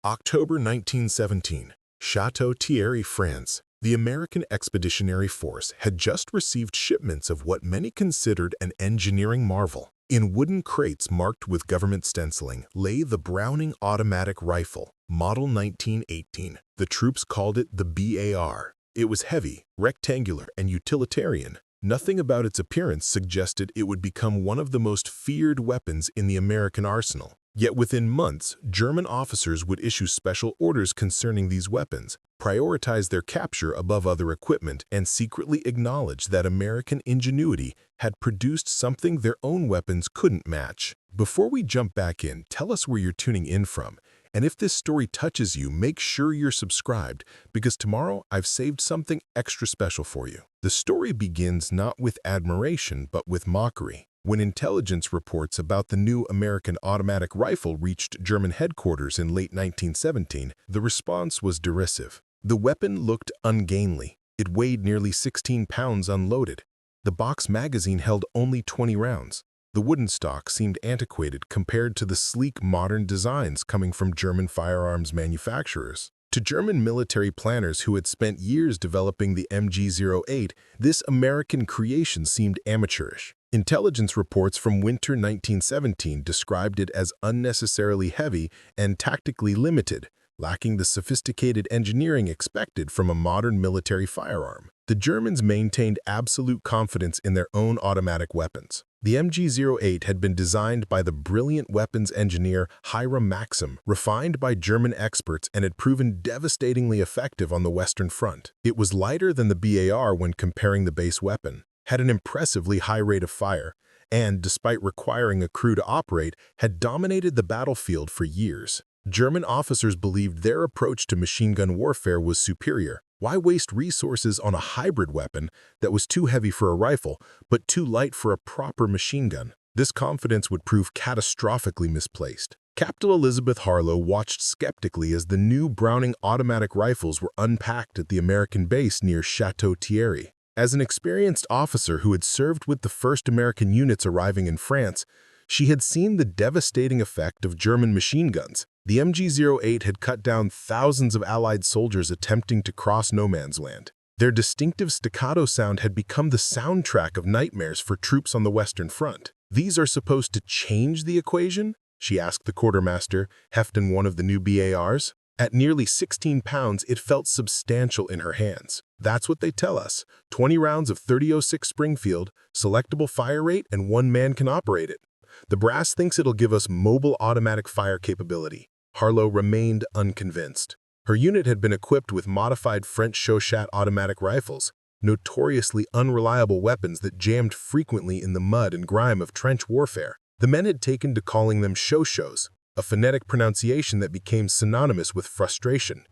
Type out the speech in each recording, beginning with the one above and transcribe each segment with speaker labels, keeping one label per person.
Speaker 1: October 1917, Château-Thierry, France. The American Expeditionary Force had just received shipments of what many considered an engineering marvel. In wooden crates marked with government stenciling lay the Browning automatic rifle, model 1918. The troops called it the BAR. It was heavy, rectangular, and utilitarian. Nothing about its appearance suggested it would become one of the most feared weapons in the American arsenal. Yet within months, German officers would issue special orders concerning these weapons, prioritize their capture above other equipment, and secretly acknowledge that American ingenuity had produced something their own weapons couldn't match. Before we jump back in, tell us where you're tuning in from. And if this story touches you, make sure you're subscribed, because tomorrow I've saved something extra special for you. The story begins not with admiration, but with mockery. When intelligence reports about the new American automatic rifle reached German headquarters in late 1917, the response was derisive. The weapon looked ungainly. It weighed nearly 16 pounds unloaded. The box magazine held only 20 rounds. The wooden stock seemed antiquated compared to the sleek modern designs coming from German firearms manufacturers. To German military planners who had spent years developing the MG-08, this American creation seemed amateurish. Intelligence reports from winter 1917 described it as unnecessarily heavy and tactically limited, lacking the sophisticated engineering expected from a modern military firearm. The Germans maintained absolute confidence in their own automatic weapons. The MG-08 had been designed by the brilliant weapons engineer Hiram Maxim, refined by German experts, and had proven devastatingly effective on the Western Front. It was lighter than the BAR when comparing the base weapon, had an impressively high rate of fire, and, despite requiring a crew to operate, had dominated the battlefield for years. German officers believed their approach to machine gun warfare was superior. Why waste resources on a hybrid weapon that was too heavy for a rifle, but too light for a proper machine gun? This confidence would prove catastrophically misplaced. Captain Elizabeth Harlow watched skeptically as the new Browning automatic rifles were unpacked at the American base near Château-Thierry. As an experienced officer who had served with the first American units arriving in France, she had seen the devastating effect of German machine guns. The MG-08 had cut down thousands of Allied soldiers attempting to cross no man's land. Their distinctive staccato sound had become the soundtrack of nightmares for troops on the Western Front. "These are supposed to change the equation?" she asked the quartermaster, hefting one of the new BARs. At nearly 16 pounds, it felt substantial in her hands. "That's what they tell us. 20 rounds of .30-06 Springfield, selectable fire rate, and one man can operate it. The brass thinks it'll give us mobile automatic fire capability." Harlow remained unconvinced. Her unit had been equipped with modified French Chauchat automatic rifles, notoriously unreliable weapons that jammed frequently in the mud and grime of trench warfare. The men had taken to calling them Chauchats, a phonetic pronunciation that became synonymous with frustration.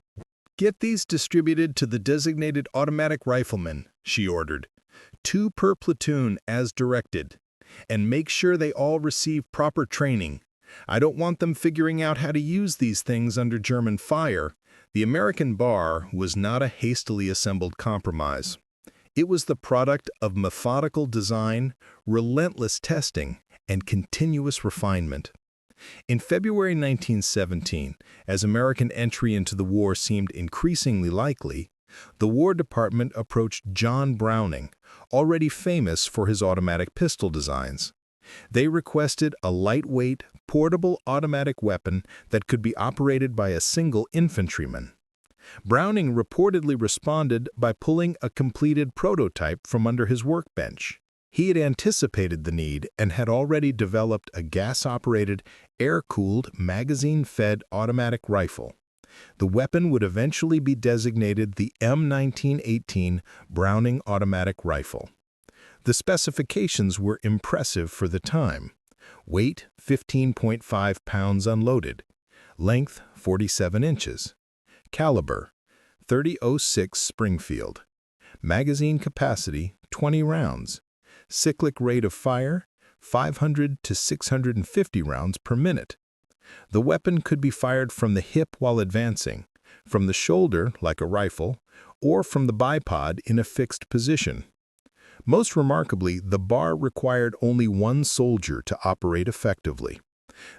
Speaker 2: "Get these distributed to the designated automatic riflemen," she ordered. "2 per platoon as directed. And make sure they all receive proper training. I don't want them figuring out how to use these things under German fire." The American BAR was not a hastily assembled compromise. It was the product of methodical design, relentless testing, and continuous refinement. In February 1917, as American entry into the war seemed increasingly likely, the War Department approached John Browning, already famous for his automatic pistol designs. They requested a lightweight, portable automatic weapon that could be operated by a single infantryman. Browning reportedly responded by pulling a completed prototype from under his workbench. He had anticipated the need and had already developed a gas-operated, air-cooled, magazine-fed automatic rifle. The weapon would eventually be designated the M1918 Browning automatic rifle. The specifications were impressive for the time. Weight, 15.5 pounds unloaded. Length, 47 inches. Caliber, .30-06 Springfield. Magazine capacity, 20 rounds. Cyclic rate of fire, 500 to 650 rounds per minute. The weapon could be fired from the hip while advancing, from the shoulder like a rifle, or from the bipod in a fixed position. Most remarkably, the BAR required only one soldier to operate effectively.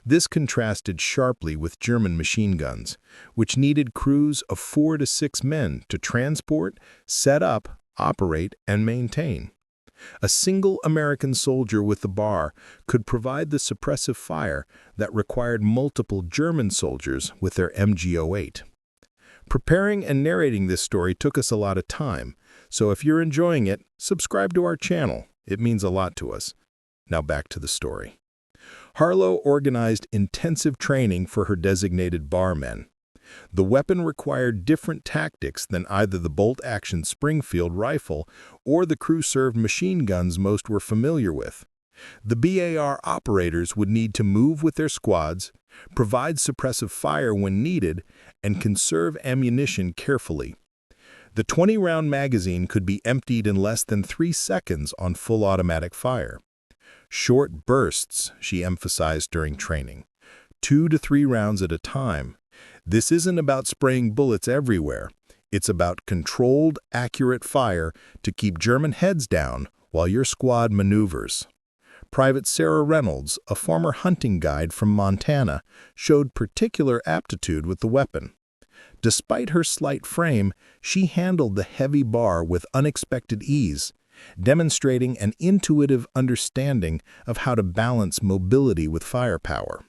Speaker 2: This contrasted sharply with German machine guns, which needed crews of 4 to 6 men to transport, set up, operate, and maintain. A single American soldier with the bar could provide the suppressive fire that required multiple German soldiers with their MG08. Preparing and narrating this story took us a lot of time, so if you're enjoying it, subscribe to our channel. It means a lot to us. Now back to the story. Harlow organized intensive training for her designated barmen. The weapon required different tactics than either the bolt-action Springfield rifle or the crew-served machine guns most were familiar with. The BAR operators would need to move with their squads, provide suppressive fire when needed, and conserve ammunition carefully. The 20-round magazine could be emptied in less than 3 seconds on full automatic fire. Short bursts, she emphasized during training, 2 to 3 rounds at a time. This isn't about spraying bullets everywhere. It's about controlled, accurate fire to keep German heads down while your squad maneuvers. Private Sarah Reynolds, a former hunting guide from Montana, showed particular aptitude with the weapon. Despite her slight frame, she handled the heavy bar with unexpected ease, demonstrating an intuitive understanding of how to balance mobility with firepower.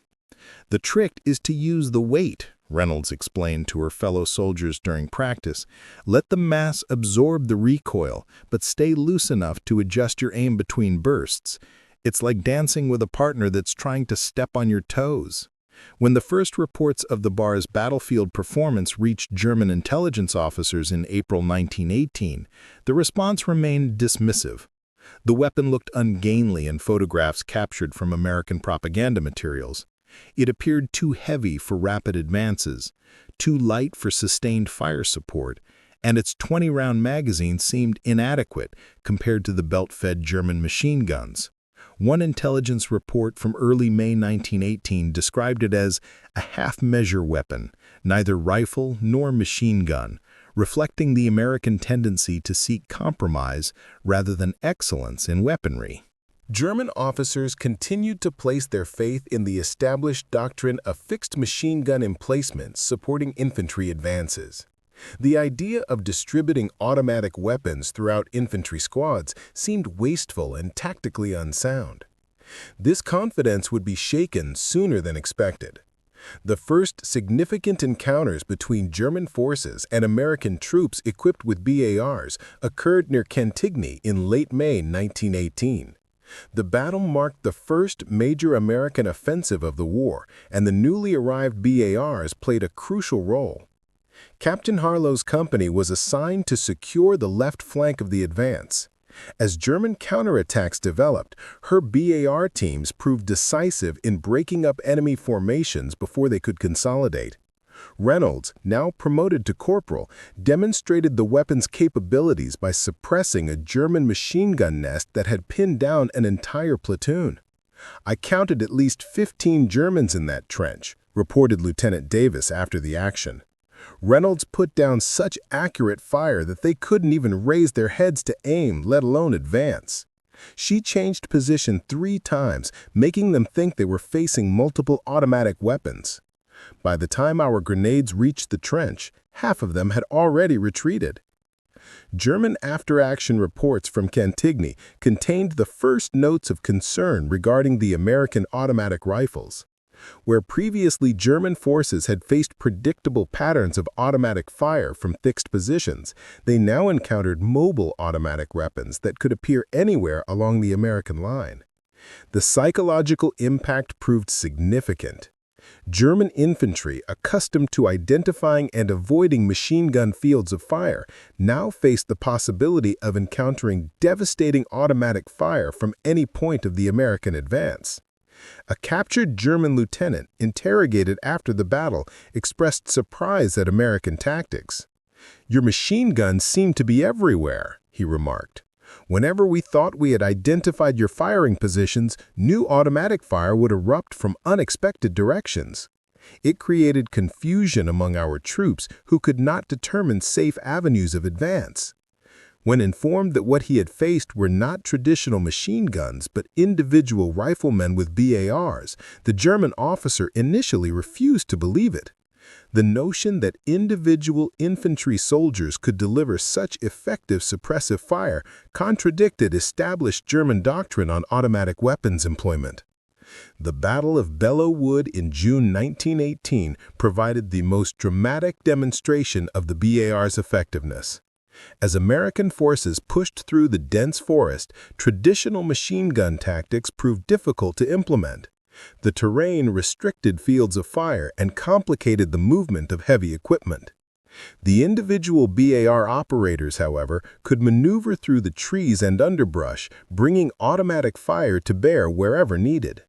Speaker 2: The trick is to use the weight, Reynolds explained to her fellow soldiers during practice. Let the mass absorb the recoil, but stay loose enough to adjust your aim between bursts. It's like dancing with a partner that's trying to step on your toes. When the first reports of the bar's battlefield performance reached German intelligence officers in April 1918, the response remained dismissive. The weapon looked ungainly in photographs captured from American propaganda materials. It appeared too heavy for rapid advances, too light for sustained fire support, and its 20-round magazine seemed inadequate compared to the belt-fed German machine guns. One intelligence report from early May 1918 described it as a half-measure weapon, neither rifle nor machine gun, reflecting the American tendency to seek compromise rather than excellence in weaponry. German officers continued to place their faith in the established doctrine of fixed machine gun emplacements supporting infantry advances. The idea of distributing automatic weapons throughout infantry squads seemed wasteful and tactically unsound. This confidence would be shaken sooner than expected. The first significant encounters between German forces and American troops equipped with BARs occurred near Cantigny in late May 1918. The battle marked the first major American offensive of the war, and the newly arrived BARs played a crucial role. Captain Harlow's company was assigned to secure the left flank of the advance. As German counterattacks developed, her BAR teams proved decisive in breaking up enemy formations before they could consolidate. Reynolds, now promoted to corporal, demonstrated the weapon's capabilities by suppressing a German machine gun nest that had pinned down an entire platoon. "I counted at least 15 Germans in that trench," reported Lieutenant Davis after the action. Reynolds put down such accurate fire that they couldn't even raise their heads to aim, let alone advance. She changed position 3 times, making them think they were facing multiple automatic weapons. By the time our grenades reached the trench, half of them had already retreated. German after-action reports from Cantigny contained the first notes of concern regarding the American automatic rifles. Where previously German forces had faced predictable patterns of automatic fire from fixed positions, they now encountered mobile automatic weapons that could appear anywhere along the American line. The psychological impact proved significant. German infantry, accustomed to identifying and avoiding machine gun fields of fire, now faced the possibility of encountering devastating automatic fire from any point of the American advance. A captured German lieutenant, interrogated after the battle, expressed surprise at American tactics. "Your machine guns seem to be everywhere," he remarked. "Whenever we thought we had identified your firing positions, new automatic fire would erupt from unexpected directions." It created confusion among our troops who could not determine safe avenues of advance. When informed that what he had faced were not traditional machine guns but individual riflemen with BARs, the German officer initially refused to believe it. The notion that individual infantry soldiers could deliver such effective suppressive fire contradicted established German doctrine on automatic weapons employment. The Battle of Belleau Wood in June 1918 provided the most dramatic demonstration of the BAR's effectiveness. As American forces pushed through the dense forest, traditional machine gun tactics proved difficult to implement. The terrain restricted fields of fire and complicated the movement of heavy equipment. The individual BAR operators, however, could maneuver through the trees and underbrush, bringing automatic fire to bear wherever needed.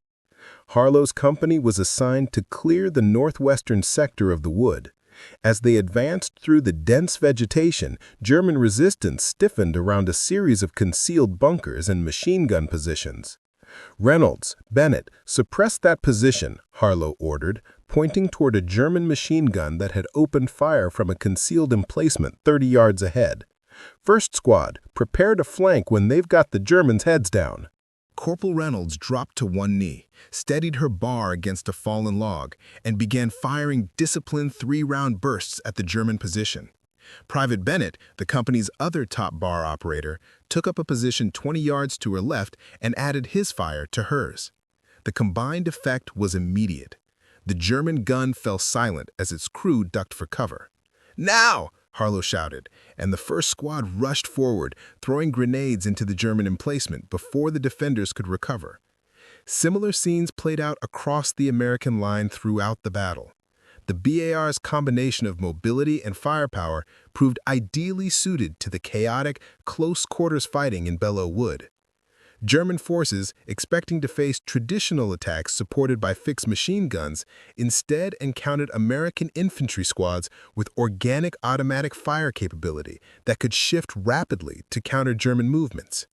Speaker 2: Harlow's company was assigned to clear the northwestern sector of the wood. As they advanced through the dense vegetation, German resistance stiffened around a series of concealed bunkers and machine gun positions. "Reynolds, Bennett, suppress that position," Harlow ordered, pointing toward a German machine gun that had opened fire from a concealed emplacement 30 yards ahead. "First squad, prepare to flank when they've got the Germans' heads down." Corporal Reynolds dropped to one knee, steadied her bar against a fallen log, and began firing disciplined 3-round bursts at the German position. Private Bennett, the company's other top bar operator, took up a position 20 yards to her left and added his fire to hers. The combined effect was immediate. The German gun fell silent as its crew ducked for cover. "Now!" Harlow shouted, and the first squad rushed forward, throwing grenades into the German emplacement before the defenders could recover. Similar scenes played out across the American line throughout the battle. The BAR's combination of mobility and firepower proved ideally suited to the chaotic, close-quarters fighting in Belleau Wood. German forces, expecting to face traditional attacks supported by fixed machine guns, instead encountered American infantry squads with organic automatic fire capability that could shift rapidly to counter German movements.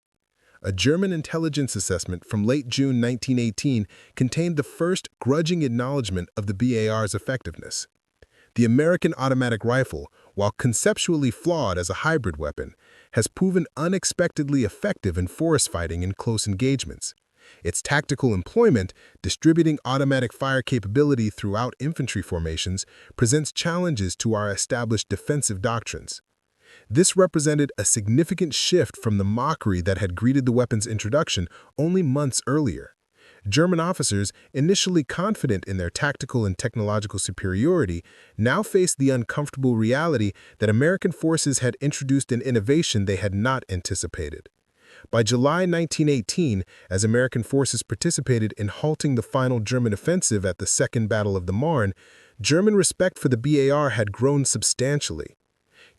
Speaker 2: A German intelligence assessment from late June 1918 contained the first grudging acknowledgement of the BAR's effectiveness. The American automatic rifle, while conceptually flawed as a hybrid weapon, has proven unexpectedly effective in forest fighting and close engagements. Its tactical employment, distributing automatic fire capability throughout infantry formations, presents challenges to our established defensive doctrines. This represented a significant shift from the mockery that had greeted the weapon's introduction only months earlier. German officers, initially confident in their tactical and technological superiority, now faced the uncomfortable reality that American forces had introduced an innovation they had not anticipated. By July 1918, as American forces participated in halting the final German offensive at the Second Battle of the Marne, German respect for the BAR had grown substantially.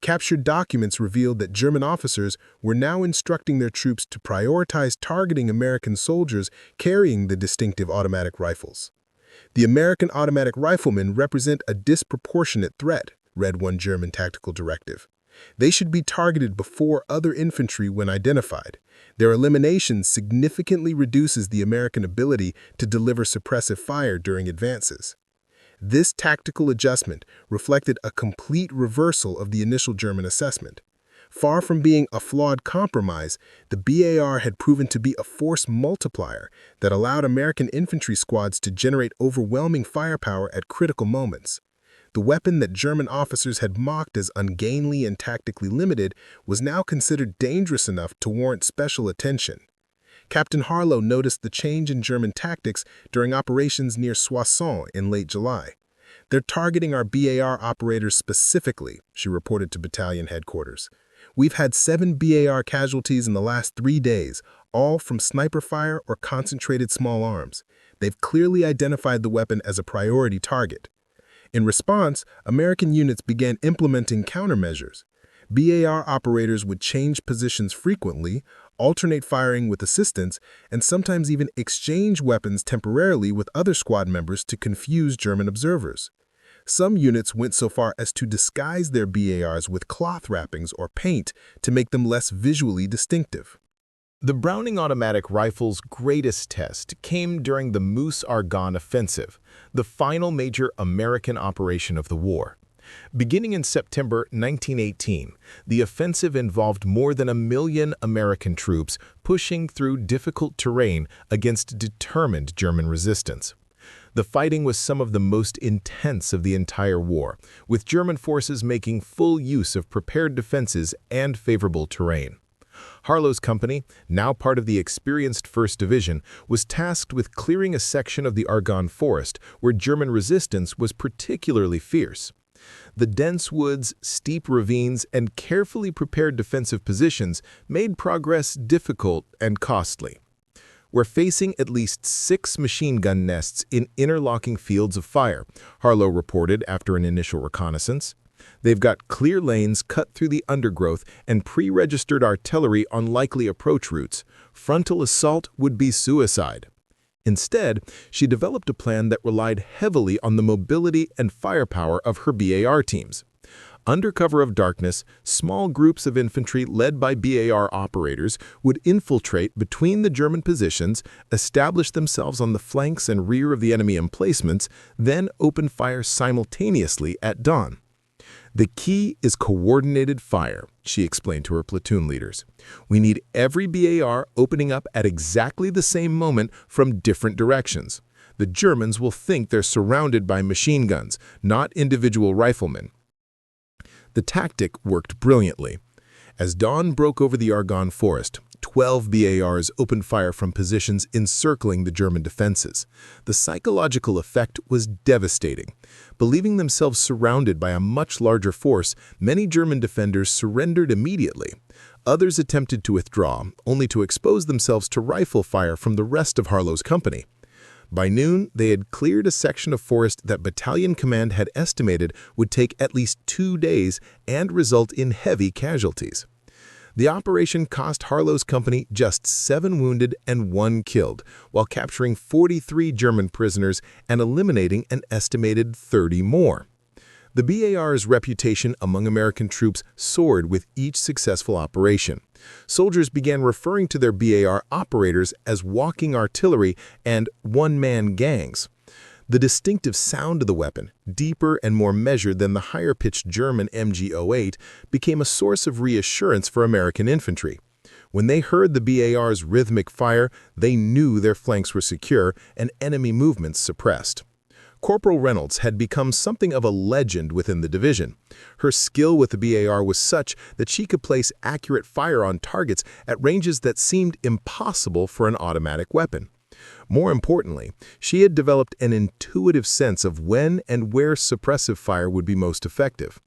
Speaker 2: Captured documents revealed that German officers were now instructing their troops to prioritize targeting American soldiers carrying the distinctive automatic rifles. "The American automatic riflemen represent a disproportionate threat," read one German tactical directive. "They should be targeted before other infantry when identified. Their elimination significantly reduces the American ability to deliver suppressive fire during advances." This tactical adjustment reflected a complete reversal of the initial German assessment. Far from being a flawed compromise, the BAR had proven to be a force multiplier that allowed American infantry squads to generate overwhelming firepower at critical moments. The weapon that German officers had mocked as ungainly and tactically limited was now considered dangerous enough to warrant special attention. Captain Harlow noticed the change in German tactics during operations near Soissons in late July. "They're targeting our BAR operators specifically," she reported to battalion headquarters. "We've had 7 BAR casualties in the last 3 days, all from sniper fire or concentrated small arms. They've clearly identified the weapon as a priority target." In response, American units began implementing countermeasures. BAR operators would change positions frequently, alternate firing with assistants, and sometimes even exchange weapons temporarily with other squad members to confuse German observers. Some units went so far as to disguise their BARs with cloth wrappings or paint to make them less visually distinctive. The Browning automatic rifle's greatest test came during the Meuse-Argonne offensive, the final major American operation of the war.
Speaker 1: Beginning in September 1918, the offensive involved more than 1 million American troops pushing through difficult terrain against determined German resistance. The fighting was some of the most intense of the entire war, with German forces making full use of prepared defenses and favorable terrain. Harlow's company, now part of the experienced 1st Division, was tasked with clearing a section of the Argonne Forest where German resistance was particularly fierce. The dense woods, steep ravines, and carefully prepared defensive positions made progress difficult and costly. We're facing at least 6 machine gun nests in interlocking fields of fire, Harlow reported after an initial reconnaissance. They've got clear lanes cut through the undergrowth and pre-registered artillery on likely approach routes. Frontal assault would be suicide. Instead, she developed a plan that relied heavily on the mobility and firepower of her BAR teams. Under cover of darkness, small groups of infantry led by BAR operators would infiltrate between the German positions, establish themselves on the flanks and rear of the enemy emplacements, then open fire simultaneously at dawn. The key is coordinated fire, she explained to her platoon leaders. We need every BAR opening up at exactly the same moment from different directions. The Germans will think they're surrounded by machine guns, not individual riflemen. The tactic worked brilliantly. As dawn broke over the Argonne Forest, 12 BARs opened fire from positions encircling the German defenses. The psychological effect was devastating. Believing themselves surrounded by a much larger force, many German defenders surrendered immediately. Others attempted to withdraw, only to expose themselves to rifle fire from the rest of Harlow's company. By noon, they had cleared a section of forest that battalion command had estimated would take at least 2 days and result in heavy casualties. The operation cost Harlow's company just 7 wounded and 1 killed, while capturing 43 German prisoners and eliminating an estimated 30 more. The BAR's reputation among American troops soared with each successful operation. Soldiers began referring to their BAR operators as walking artillery and one-man gangs. The distinctive sound of the weapon, deeper and more measured than the higher-pitched German MG-08, became a source of reassurance for American infantry. When they heard the BAR's rhythmic fire, they knew their flanks were secure and enemy movements suppressed. Corporal Reynolds had become something of a legend within the division. Her skill with the BAR was such that she could place accurate fire on targets at ranges that seemed impossible for an automatic weapon. More importantly, she had developed an intuitive sense of when and where suppressive fire would be most effective.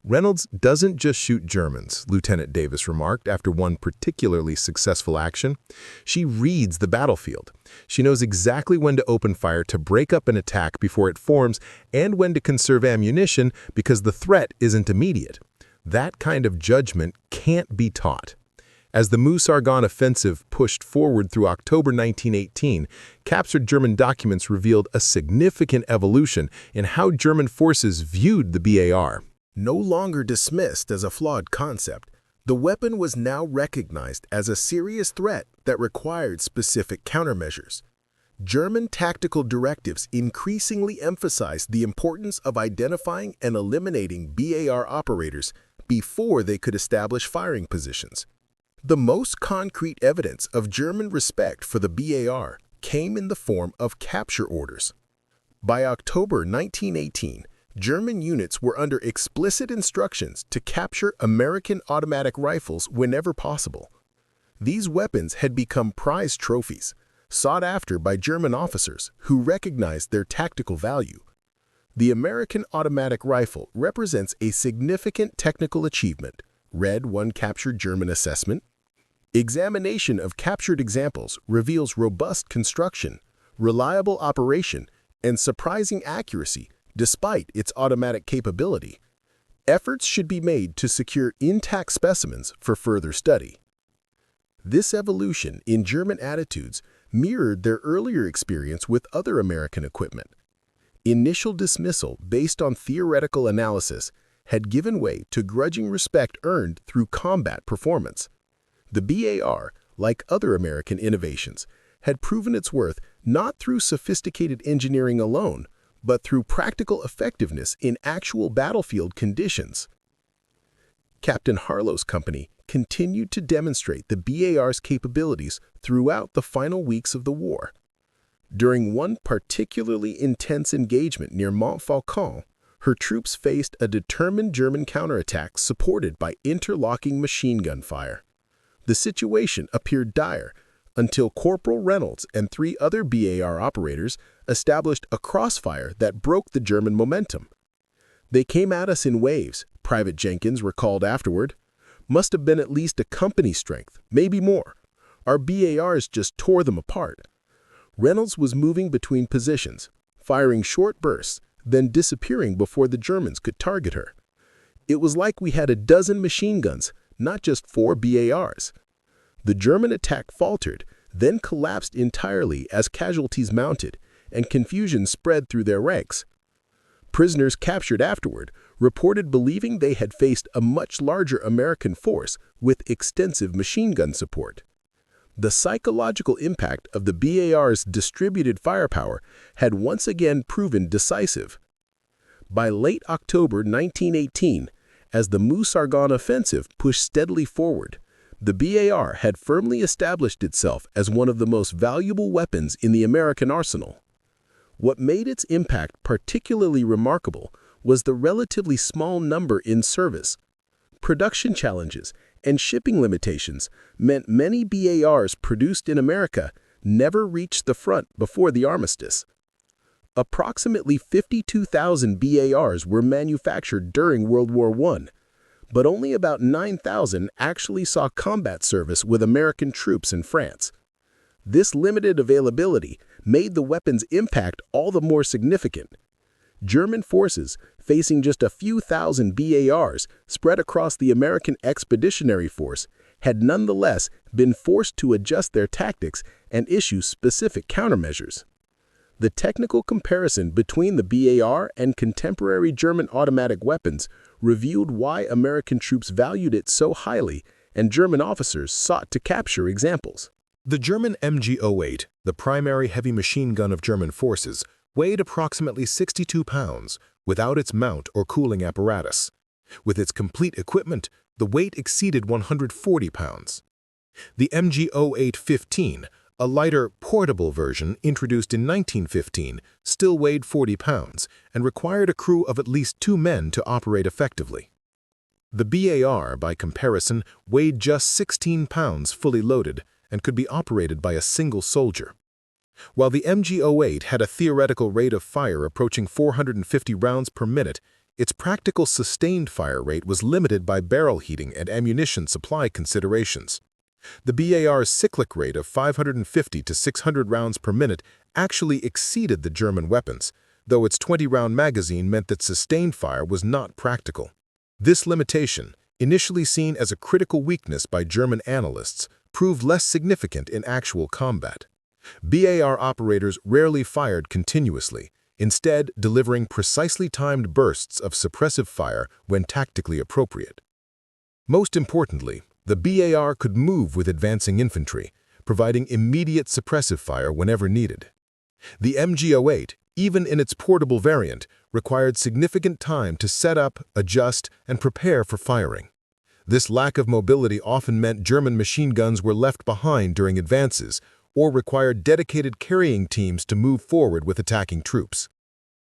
Speaker 1: Reynolds doesn't just shoot Germans, Lieutenant Davis remarked after one particularly successful action. She reads the battlefield. She knows exactly when to open fire to break up an attack before it forms and when to conserve ammunition because the threat isn't immediate. That kind of judgment can't be taught. As the Meuse-Argonne offensive pushed forward through October 1918, captured German documents revealed a significant evolution in how German forces viewed the BAR. No longer dismissed as a flawed concept, the weapon was now recognized as a serious threat that required specific countermeasures. German tactical directives increasingly emphasized the importance of identifying and eliminating BAR operators before they could establish firing positions. The most concrete evidence of German respect for the BAR came in the form of capture orders. By October 1918, German units were under explicit instructions to capture American automatic rifles whenever possible. These weapons had become prize trophies, sought after by German officers who recognized their tactical value. The American automatic rifle represents a significant technical achievement, read one captured German assessment. Examination of captured examples reveals robust construction, reliable operation, and surprising accuracy despite its automatic capability. Efforts should be made to secure intact specimens for further study. This evolution in German attitudes mirrored their earlier experience with other American equipment. Initial dismissal based on theoretical analysis had given way to grudging respect earned through combat performance. The BAR, like other American innovations, had proven its worth not through sophisticated engineering alone,
Speaker 2: but through practical effectiveness in actual battlefield conditions. Captain Harlow's company continued to demonstrate the BAR's capabilities throughout the final weeks of the war. During one particularly intense engagement near Montfaucon, her troops faced a determined German counterattack supported by interlocking machine gun fire. The situation appeared dire until Corporal Reynolds and 3 other BAR operators established a crossfire that broke the German momentum. "They came at us in waves," Private Jenkins recalled afterward. "Must have been at least a company strength, maybe more. Our BARs just tore them apart." Reynolds was moving between positions, firing short bursts, then disappearing before the Germans could target her. "It was like we had a dozen machine guns, not just 4 BARs. The German attack faltered, then collapsed entirely as casualties mounted, and confusion spread through their ranks. Prisoners captured afterward reported believing they had faced a much larger American force with extensive machine gun support. The psychological impact of the BAR's distributed firepower had once again proven decisive. By late October 1918, as the Meuse-Argonne offensive pushed steadily forward, the BAR had firmly established itself as one of the most valuable weapons in the American arsenal. What made its impact particularly remarkable was the relatively small number in service. Production challenges and shipping limitations meant many BARs produced in America never reached the front before the armistice. Approximately 52,000 BARs were manufactured during World War I, but only about 9,000 actually saw combat service with American troops in France. This limited availability made the weapon's impact all the more significant. German forces, facing just a few thousand BARs spread across the American Expeditionary Force, had nonetheless been forced to adjust their tactics and issue specific countermeasures. The technical comparison between the BAR and contemporary German automatic weapons revealed why American troops valued it so highly, and German officers sought to capture examples.
Speaker 1: The German MG-08, the primary heavy machine gun of German forces, weighed approximately 62 pounds without its mount or cooling apparatus. With its complete equipment, the weight exceeded 140 pounds. The MG-08-15, a lighter, portable version introduced in 1915, still weighed 40 pounds and required a crew of at least 2 men to operate effectively. The BAR, by comparison, weighed just 16 pounds fully loaded and could be operated by a single soldier. While the MG-08 had a theoretical rate of fire approaching 450 rounds per minute, its practical sustained fire rate was limited by barrel heating and ammunition supply considerations. The BAR's cyclic rate of 550 to 600 rounds per minute actually exceeded the German weapons, though its 20-round magazine meant that sustained fire was not practical. This limitation, initially seen as a critical weakness by German analysts, proved less significant in actual combat. BAR operators rarely fired continuously, instead delivering precisely timed bursts of suppressive fire when tactically appropriate. Most importantly, the BAR could move with advancing infantry, providing immediate suppressive fire whenever needed. The MG-08, even in its portable variant, required significant time to set up, adjust, and prepare for firing. This lack of mobility often meant German machine guns were left behind during advances or required dedicated carrying teams to move forward with attacking troops.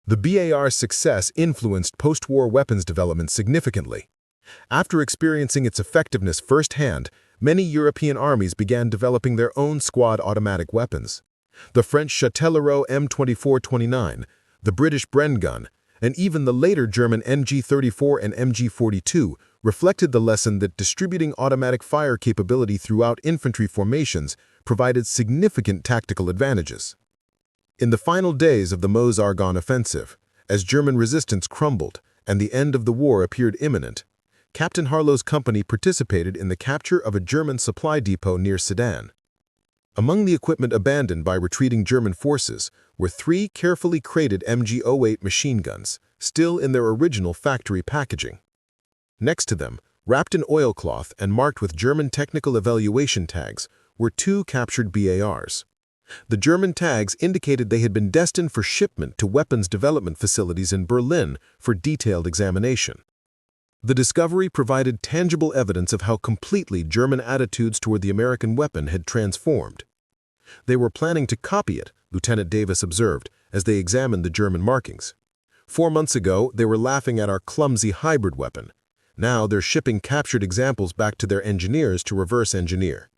Speaker 1: The BAR's success influenced post-war weapons development significantly. After experiencing its effectiveness firsthand, many European armies began developing their own squad automatic weapons. The French Château-Thierry M2429, the British Bren gun, and even the later German MG-34 and MG-42 reflected the lesson that distributing automatic fire capability throughout infantry formations provided significant tactical advantages. In the final days of the Meuse-Argonne offensive, as German resistance crumbled and the end of the war appeared imminent, Captain Harlow's company participated in the capture of a German supply depot near Sedan. Among the equipment abandoned by retreating German forces were 3 carefully crated MG-08 machine guns, still in their original factory packaging. Next to them, wrapped in oilcloth and marked with German technical evaluation tags, were 2 captured BARs. The German tags indicated they had been destined for shipment to weapons development facilities in Berlin for detailed examination. The discovery provided tangible evidence of how completely German attitudes toward the American weapon had transformed. They were planning to copy it, Lieutenant Davis observed, as they examined the German markings. 4 months ago, they were laughing at our clumsy hybrid weapon. Now they're shipping captured examples back to their engineers to reverse engineer.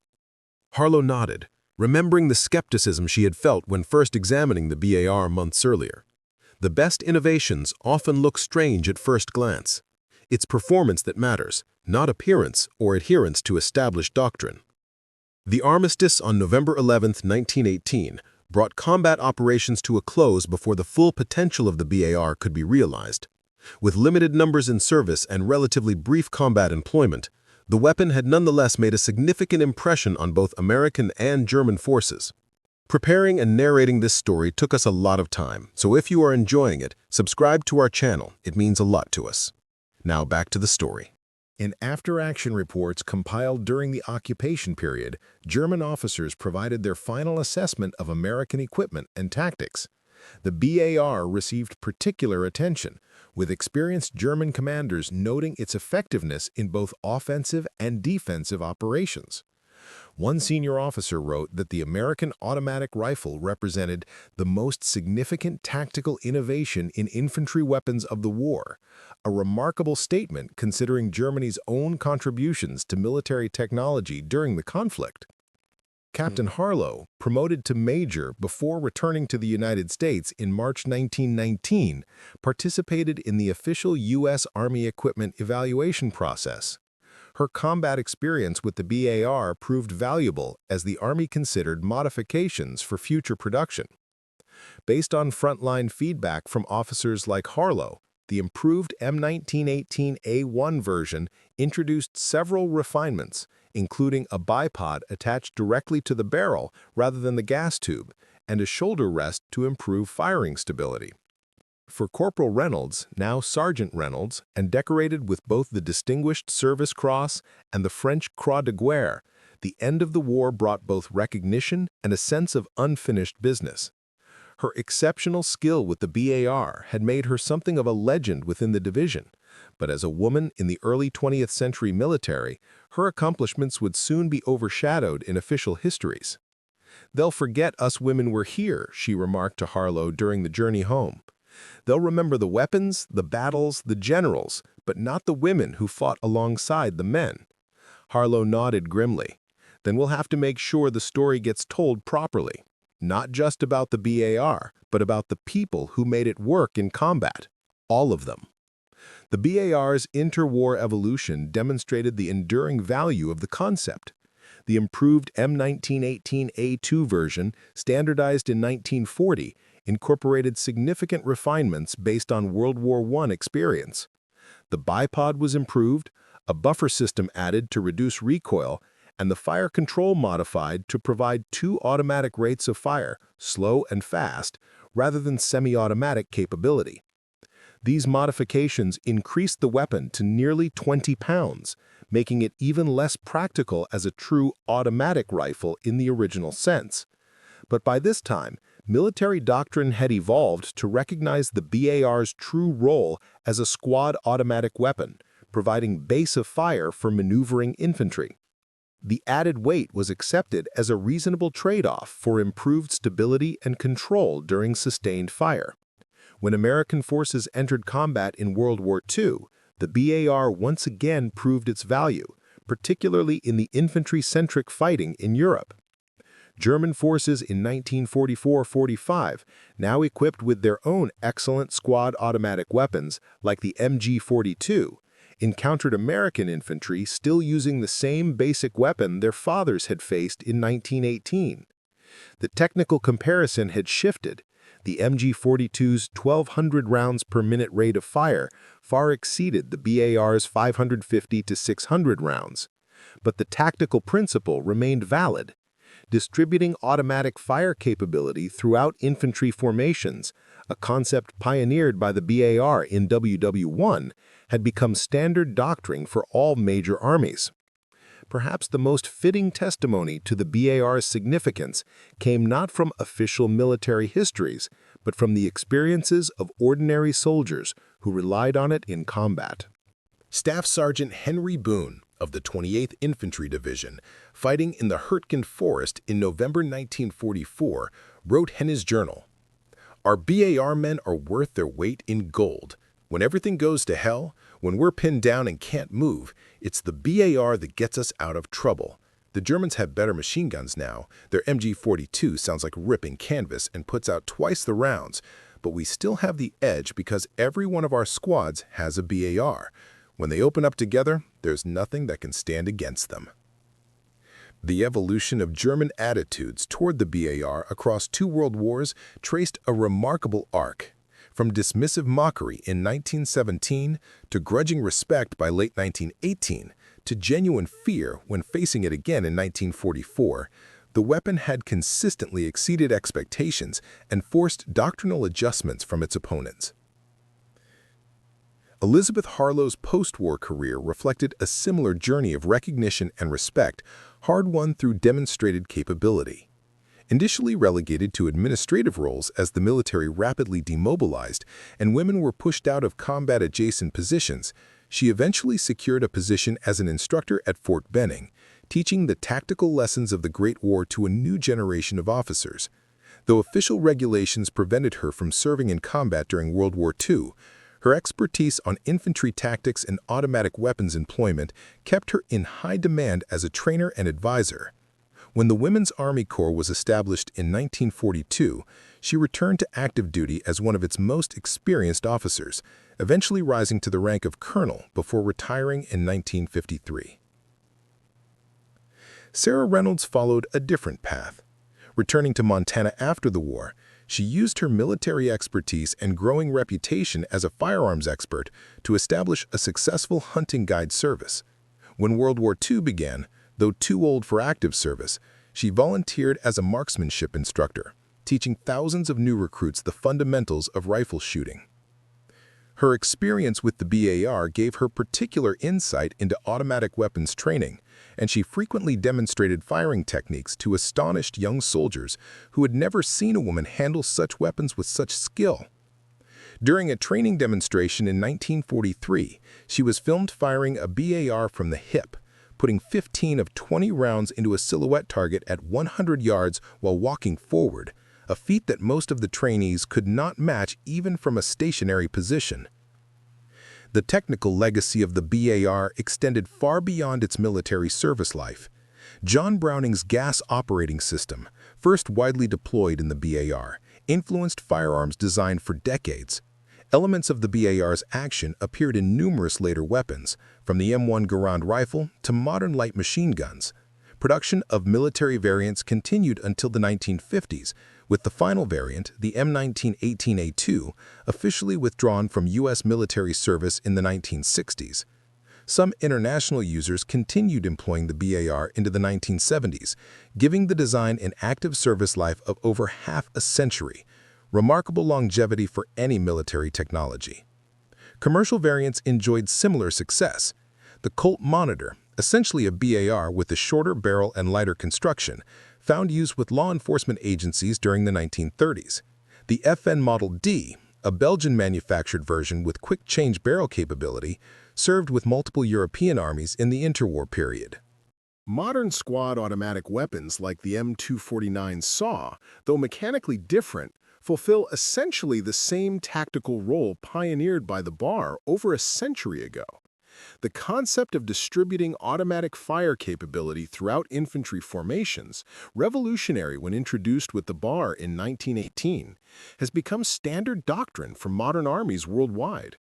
Speaker 1: Harlow nodded, remembering the skepticism she had felt when first examining the BAR months earlier. The best innovations often look strange at first glance. It's performance that matters, not appearance or adherence to established doctrine. The armistice on November 11, 1918, brought combat operations to a close before the full potential of the BAR could be realized. With limited numbers in service and relatively brief combat employment, the weapon had nonetheless made a significant impression on both American and German forces. Preparing and narrating this story took us a lot of time, so if you are enjoying it, subscribe to our channel. It means a lot to us. Now back to the story.
Speaker 2: In after-action reports compiled during the occupation period, German officers provided their final assessment of American equipment and tactics. The BAR received particular attention, with experienced German commanders noting its effectiveness in both offensive and defensive operations. One senior officer wrote that the American automatic rifle represented the most significant tactical innovation in infantry weapons of the war, a remarkable statement considering Germany's own contributions to military technology during the conflict. Captain Harlow, promoted to major before returning to the United States in March 1919, participated in the official U.S. Army equipment evaluation process. Her combat experience with the BAR proved valuable as the Army considered modifications for future production. Based on frontline feedback from officers like Harlow, the improved M1918A1 version introduced several refinements, including a bipod attached directly to the barrel rather than the gas tube, and a shoulder rest to improve firing stability. For Corporal Reynolds, now Sergeant Reynolds, and decorated with both the Distinguished Service Cross and the French Croix de Guerre, the end of the war brought both recognition and a sense of unfinished business. Her exceptional skill with the BAR had made her something of a legend within the division, but as a woman in the early 20th century military, her accomplishments would soon be overshadowed in official histories. "They'll forget us women were here," she remarked to Harlow during the journey home. "They'll remember the weapons, the battles, the generals, but not the women who fought alongside the men." Harlow nodded grimly. "Then we'll have to make sure the story gets told properly. Not just about the BAR, but about the people who made it work in combat. All of them." The BAR's interwar evolution demonstrated the enduring value of the concept. The improved M1918A2 version, standardized in 1940, incorporated significant refinements based on World War I experience. The bipod was improved, a buffer system added to reduce recoil, and the fire control modified to provide 2 automatic rates of fire, slow and fast, rather than semi-automatic capability. These modifications increased the weapon to nearly 20 pounds, making it even less practical as a true automatic rifle in the original sense. But by this time, military doctrine had evolved to recognize the BAR's true role as a squad automatic weapon, providing base of fire for maneuvering infantry. The added weight was accepted as a reasonable trade-off for improved stability and control during sustained fire. When American forces entered combat in World War II, the BAR once again proved its value, particularly in the infantry-centric fighting in Europe. German forces in 1944-45, now equipped with their own excellent squad automatic weapons like the MG-42, encountered American infantry still using the same basic weapon their fathers had faced in 1918. The technical comparison had shifted. The MG-42's 1,200 rounds per minute rate of fire far exceeded the BAR's 550 to 600 rounds. But the tactical principle remained valid. Distributing automatic fire capability throughout infantry formations, a concept pioneered by the BAR in WW1, had become standard doctrine for all major armies.
Speaker 1: Perhaps the most fitting testimony to the BAR's significance came not from official military histories, but from the experiences of ordinary soldiers who relied on it in combat. Staff Sergeant Henry Boone of the 28th Infantry Division, fighting in the Hurtgen Forest in November 1944, wrote in his journal, "Our BAR men are worth their weight in gold. When everything goes to hell, when we're pinned down and can't move, it's the BAR that gets us out of trouble. The Germans have better machine guns now. Their MG-42 sounds like ripping canvas and puts out twice the rounds, but we still have the edge because every one of our squads has a BAR. When they open up together, there's nothing that can stand against them." The evolution of German attitudes toward the BAR across 2 world wars traced a remarkable arc. From dismissive mockery in 1917 to grudging respect by late 1918 to genuine fear when facing it again in 1944, the weapon had consistently exceeded expectations and forced doctrinal adjustments from its opponents. Elizabeth Harlow's post-war career reflected a similar journey of recognition and respect, hard-won through demonstrated capability. Initially relegated to administrative roles as the military rapidly demobilized and women were pushed out of combat-adjacent positions, she eventually secured a position as an instructor at Fort Benning, teaching the tactical lessons of the Great War to a new generation of officers. Though official regulations prevented her from serving in combat during World War II, her expertise on infantry tactics and automatic weapons employment kept her in high demand as a trainer and advisor. When the Women's Army Corps was established in 1942, she returned to active duty as one of its most experienced officers, eventually rising to the rank of colonel before retiring in 1953. Sarah Reynolds followed a different path. Returning to Montana after the war, she used her military expertise and growing reputation as a firearms expert to establish a successful hunting guide service. When World War II began, though too old for active service, she volunteered as a marksmanship instructor, teaching thousands of new recruits the fundamentals of rifle shooting. Her experience with the BAR gave her particular insight into automatic weapons training, and she frequently demonstrated firing techniques to astonished young soldiers who had never seen a woman handle such weapons with such skill. During a training demonstration in 1943, she was filmed firing a BAR from the hip, putting 15 of 20 rounds into a silhouette target at 100 yards while walking forward, a feat that most of the trainees could not match even from a stationary position. The technical legacy of the BAR extended far beyond its military service life. John Browning's gas operating system, first widely deployed in the BAR, influenced firearms design for decades. Elements of the BAR's action appeared in numerous later weapons, from the M1 Garand rifle to modern light machine guns. Production of military variants continued until the 1950s, with the final variant, the M1918A2, officially withdrawn from U.S. military service in the 1960s. Some international users continued employing the BAR into the 1970s, giving the design an active service life of over half a century, remarkable longevity for any military technology. Commercial variants enjoyed similar success. The Colt Monitor, essentially a BAR with a shorter barrel and lighter construction, found use with law enforcement agencies during the 1930s. The FN Model D, a Belgian-manufactured version with quick-change barrel capability, served with multiple European armies in the interwar period. Modern squad automatic weapons like the M249 SAW, though mechanically different, fulfill essentially the same tactical role pioneered by the BAR over a century ago. The concept of distributing automatic fire capability throughout infantry formations, revolutionary when introduced with the BAR in 1918, has become standard doctrine for modern armies worldwide.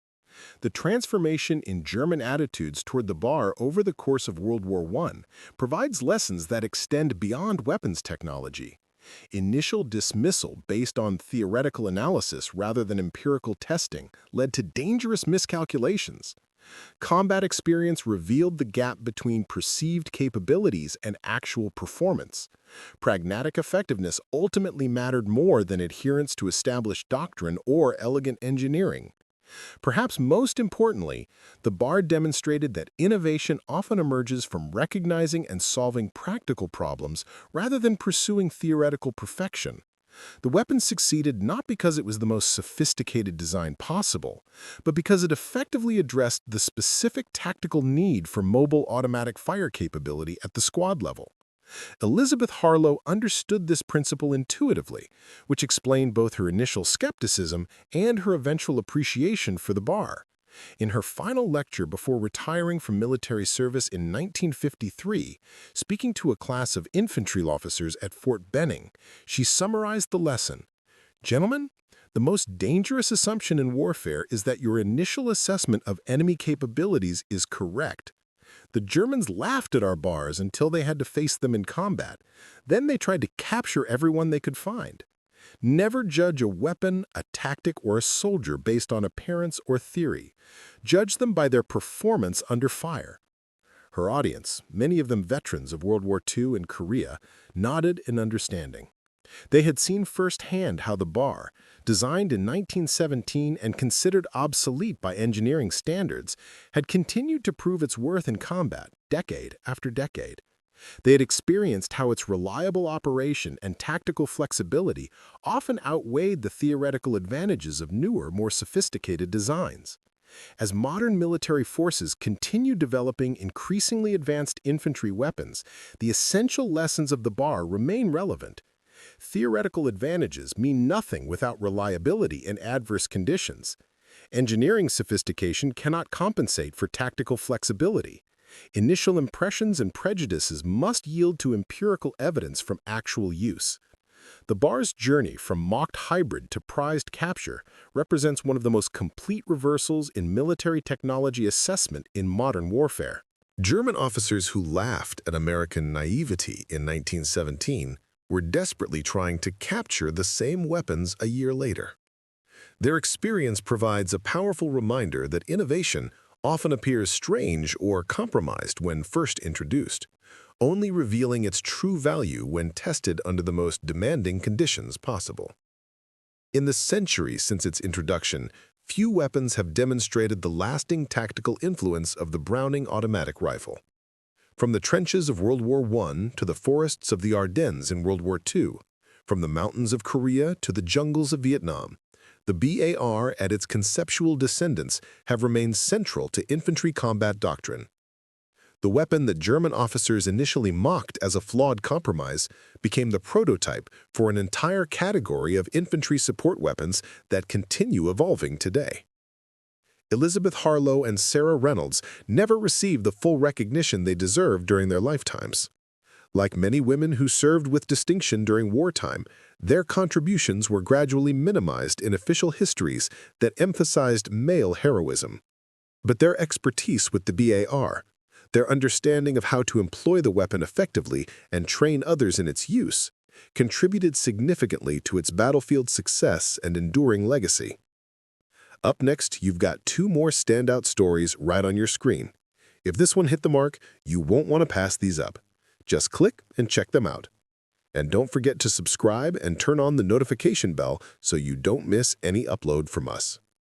Speaker 1: The transformation in German attitudes toward the BAR over the course of World War I provides lessons that extend beyond weapons technology. Initial dismissal based on theoretical analysis rather than empirical testing led to dangerous miscalculations. Combat experience revealed the gap between perceived capabilities and actual performance. Pragmatic effectiveness ultimately mattered more than adherence to established doctrine or elegant engineering.
Speaker 2: Perhaps most importantly, the bar demonstrated that innovation often emerges from recognizing and solving practical problems rather than pursuing theoretical perfection. The weapon succeeded not because it was the most sophisticated design possible, but because it effectively addressed the specific tactical need for mobile automatic fire capability at the squad level. Elizabeth Harlow understood this principle intuitively, which explained both her initial skepticism and her eventual appreciation for the bar. In her final lecture before retiring from military service in 1953, speaking to a class of infantry officers at Fort Benning, she summarized the lesson. Gentlemen, the most dangerous assumption in warfare is that your initial assessment of enemy capabilities is correct. The Germans laughed at our bars until they had to face them in combat. Then they tried to capture everyone they could find. Never judge a weapon, a tactic, or a soldier based on appearance or theory. Judge them by their performance under fire. Her audience, many of them veterans of World War II and Korea, nodded in understanding. They had seen firsthand how the bar, designed in 1917 and considered obsolete by engineering standards, had continued to prove its worth in combat decade after decade. They had experienced how its reliable operation and tactical flexibility often outweighed the theoretical advantages of newer, more sophisticated designs. As modern military forces continue developing increasingly advanced infantry weapons, the essential lessons of the bar remain relevant. Theoretical advantages mean nothing without reliability in adverse conditions. Engineering sophistication cannot compensate for tactical flexibility. Initial impressions and prejudices must yield to empirical evidence from actual use. The bar's journey from mocked hybrid to prized capture represents one of the most complete reversals in military technology assessment in modern warfare.
Speaker 1: German officers who laughed at American naivety in 1917 were desperately trying to capture the same weapons a year later. Their experience provides a powerful reminder that innovation often appears strange or compromised when first introduced, only revealing its true value when tested under the most demanding conditions possible. In the centuries since its introduction, few weapons have demonstrated the lasting tactical influence of the Browning automatic rifle. From the trenches of World War I to the forests of the Ardennes in World War II, from the mountains of Korea to the jungles of Vietnam, the BAR and its conceptual descendants have remained central to infantry combat doctrine. The weapon that German officers initially mocked as a flawed compromise became the prototype for an entire category of infantry support weapons that continue evolving today. Elizabeth Harlow and Sarah Reynolds never received the full recognition they deserved during their lifetimes. Like many women who served with distinction during wartime, their contributions were gradually minimized in official histories that emphasized male heroism. But their expertise with the BAR, their understanding of how to employ the weapon effectively and train others in its use, contributed significantly to its battlefield success and enduring legacy. Up next, you've got two more standout stories right on your screen. If this one hit the mark, you won't want to pass these up. Just click and check them out. And don't forget to subscribe and turn on the notification bell so you don't miss any upload from us.